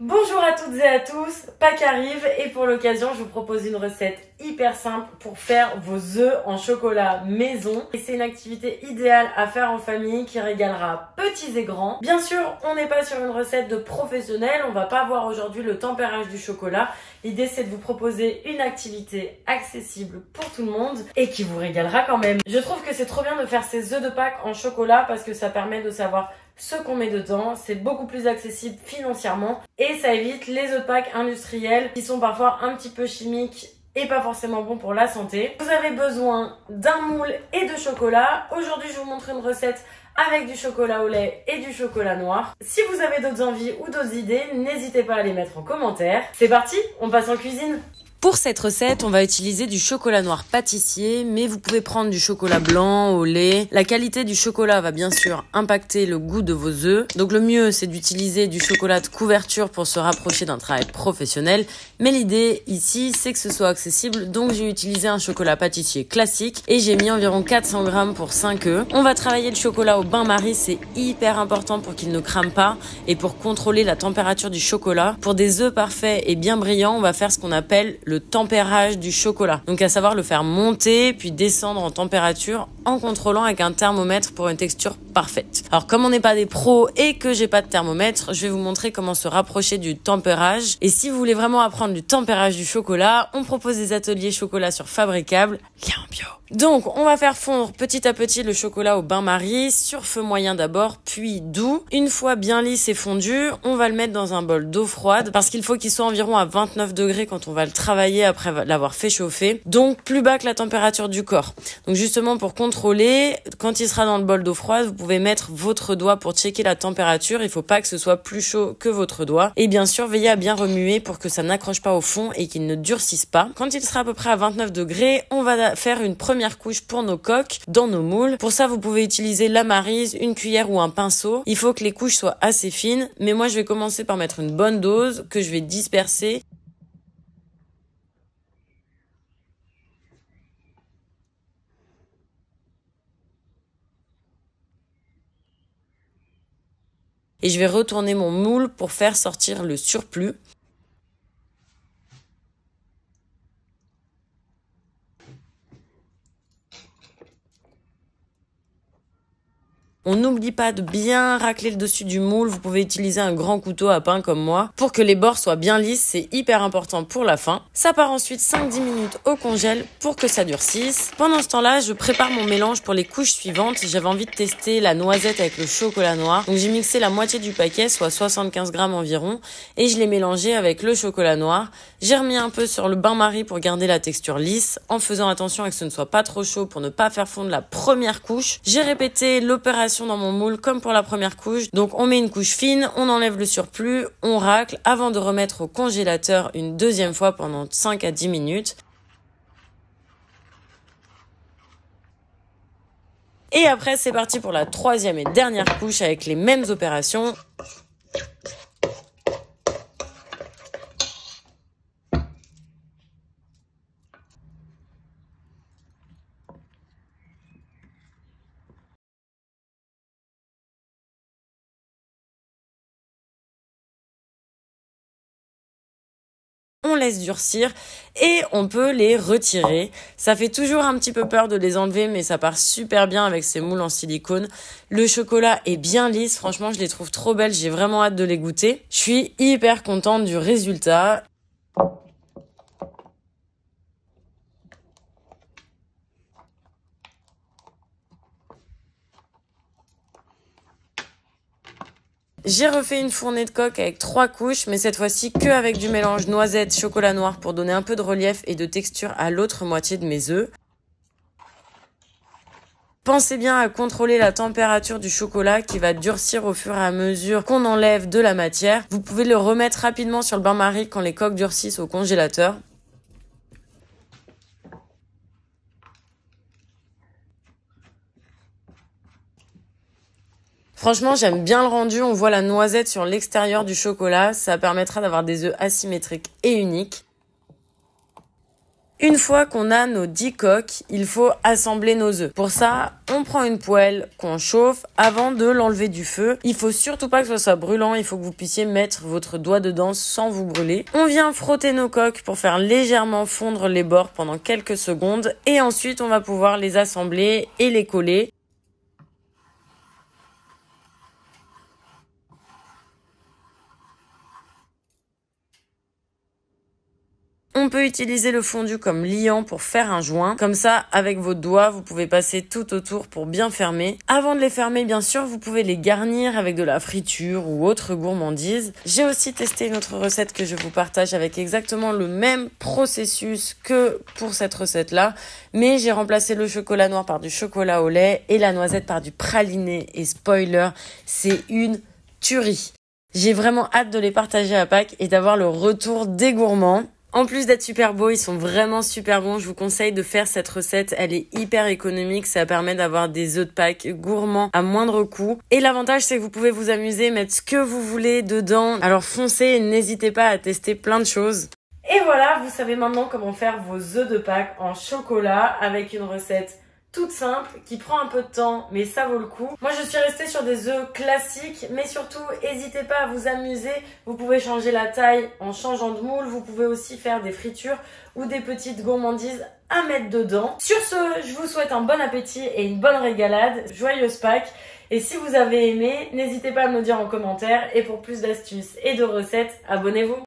Bonjour à toutes et à tous, Pâques arrive et pour l'occasion je vous propose une recette hyper simple pour faire vos œufs en chocolat maison. Et c'est une activité idéale à faire en famille qui régalera petits et grands. Bien sûr, on n'est pas sur une recette de professionnel, on va pas voir aujourd'hui le tempérage du chocolat. L'idée c'est de vous proposer une activité accessible pour tout le monde et qui vous régalera quand même. Je trouve que c'est trop bien de faire ces œufs de Pâques en chocolat parce que ça permet de savoir ce qu'on met dedans, c'est beaucoup plus accessible financièrement et ça évite les œufs de Pâques industriels qui sont parfois un petit peu chimiques et pas forcément bons pour la santé. Vous avez besoin d'un moule et de chocolat. Aujourd'hui, je vous montre une recette avec du chocolat au lait et du chocolat noir. Si vous avez d'autres envies ou d'autres idées, n'hésitez pas à les mettre en commentaire. C'est parti, on passe en cuisine. Pour cette recette, on va utiliser du chocolat noir pâtissier, mais vous pouvez prendre du chocolat blanc au lait. La qualité du chocolat va bien sûr impacter le goût de vos œufs. Donc le mieux, c'est d'utiliser du chocolat de couverture pour se rapprocher d'un travail professionnel. Mais l'idée ici, c'est que ce soit accessible. Donc j'ai utilisé un chocolat pâtissier classique et j'ai mis environ 400 grammes pour 5 œufs. On va travailler le chocolat au bain-marie, c'est hyper important pour qu'il ne crame pas et pour contrôler la température du chocolat. Pour des œufs parfaits et bien brillants, on va faire ce qu'on appelle le tempérage du chocolat. Donc à savoir le faire monter puis descendre en température en contrôlant avec un thermomètre pour une texture parfaite. Alors comme on n'est pas des pros et que j'ai pas de thermomètre, je vais vous montrer comment se rapprocher du tempérage. Et si vous voulez vraiment apprendre du tempérage du chocolat, on propose des ateliers chocolat sur Fabricable, lien en bio. Donc, on va faire fondre petit à petit le chocolat au bain-marie sur feu moyen d'abord, puis doux. Une fois bien lisse et fondu, on va le mettre dans un bol d'eau froide parce qu'il faut qu'il soit environ à 29 degrés quand on va le travailler après l'avoir fait chauffer. Donc, plus bas que la température du corps. Donc, justement, pour contrôler, quand il sera dans le bol d'eau froide, vous pouvez mettre votre doigt pour checker la température. Il faut pas que ce soit plus chaud que votre doigt. Et bien sûr, veillez à bien remuer pour que ça n'accroche pas au fond et qu'il ne durcisse pas. Quand il sera à peu près à 29 degrés, on va faire une première couche pour nos coques dans nos moules. Pour ça, vous pouvez utiliser la maryse, une cuillère ou un pinceau. Il faut que les couches soient assez fines, mais moi je vais commencer par mettre une bonne dose que je vais disperser. Et je vais retourner mon moule pour faire sortir le surplus. On n'oublie pas de bien racler le dessus du moule. Vous pouvez utiliser un grand couteau à pain comme moi pour que les bords soient bien lisses. C'est hyper important pour la fin. Ça part ensuite 5-10 minutes au congèle pour que ça durcisse. Pendant ce temps-là, je prépare mon mélange pour les couches suivantes. J'avais envie de tester la noisette avec le chocolat noir. Donc j'ai mixé la moitié du paquet, soit 75 grammes environ, et je l'ai mélangé avec le chocolat noir. J'ai remis un peu sur le bain-marie pour garder la texture lisse, en faisant attention à ce que ce ne soit pas trop chaud pour ne pas faire fondre la première couche. J'ai répété l'opération dans mon moule comme pour la première couche. Donc on met une couche fine, on enlève le surplus, on racle avant de remettre au congélateur une deuxième fois pendant 5 à 10 minutes. Et après c'est parti pour la troisième et dernière couche avec les mêmes opérations. On laisse durcir et on peut les retirer. Ça fait toujours un petit peu peur de les enlever, mais ça part super bien avec ces moules en silicone. Le chocolat est bien lisse, franchement je les trouve trop belles, j'ai vraiment hâte de les goûter. Je suis hyper contente du résultat. J'ai refait une fournée de coque avec 3 couches, mais cette fois-ci que avec du mélange noisette chocolat noir pour donner un peu de relief et de texture à l'autre moitié de mes œufs. Pensez bien à contrôler la température du chocolat qui va durcir au fur et à mesure qu'on enlève de la matière. Vous pouvez le remettre rapidement sur le bain-marie quand les coques durcissent au congélateur. Franchement, j'aime bien le rendu. On voit la noisette sur l'extérieur du chocolat. Ça permettra d'avoir des œufs asymétriques et uniques. Une fois qu'on a nos 10 coques, il faut assembler nos œufs. Pour ça, on prend une poêle qu'on chauffe avant de l'enlever du feu. Il faut surtout pas que ce soit brûlant, il faut que vous puissiez mettre votre doigt dedans sans vous brûler. On vient frotter nos coques pour faire légèrement fondre les bords pendant quelques secondes et ensuite on va pouvoir les assembler et les coller. On peut utiliser le fondu comme liant pour faire un joint. Comme ça, avec vos doigts, vous pouvez passer tout autour pour bien fermer. Avant de les fermer, bien sûr, vous pouvez les garnir avec de la friture ou autre gourmandise. J'ai aussi testé une autre recette que je vous partage avec exactement le même processus que pour cette recette-là. Mais j'ai remplacé le chocolat noir par du chocolat au lait et la noisette par du praliné. Et spoiler, c'est une tuerie. J'ai vraiment hâte de les partager à Pâques et d'avoir le retour des gourmands. En plus d'être super beaux, ils sont vraiment super bons. Je vous conseille de faire cette recette. Elle est hyper économique. Ça permet d'avoir des œufs de Pâques gourmands à moindre coût. Et l'avantage, c'est que vous pouvez vous amuser, mettre ce que vous voulez dedans. Alors foncez et n'hésitez pas à tester plein de choses. Et voilà, vous savez maintenant comment faire vos œufs de Pâques en chocolat avec une recette toute simple, qui prend un peu de temps, mais ça vaut le coup. Moi, je suis restée sur des œufs classiques, mais surtout, n'hésitez pas à vous amuser. Vous pouvez changer la taille en changeant de moule. Vous pouvez aussi faire des fritures ou des petites gourmandises à mettre dedans. Sur ce, je vous souhaite un bon appétit et une bonne régalade. Joyeuse Pâques. Et si vous avez aimé, n'hésitez pas à me le dire en commentaire. Et pour plus d'astuces et de recettes, abonnez-vous.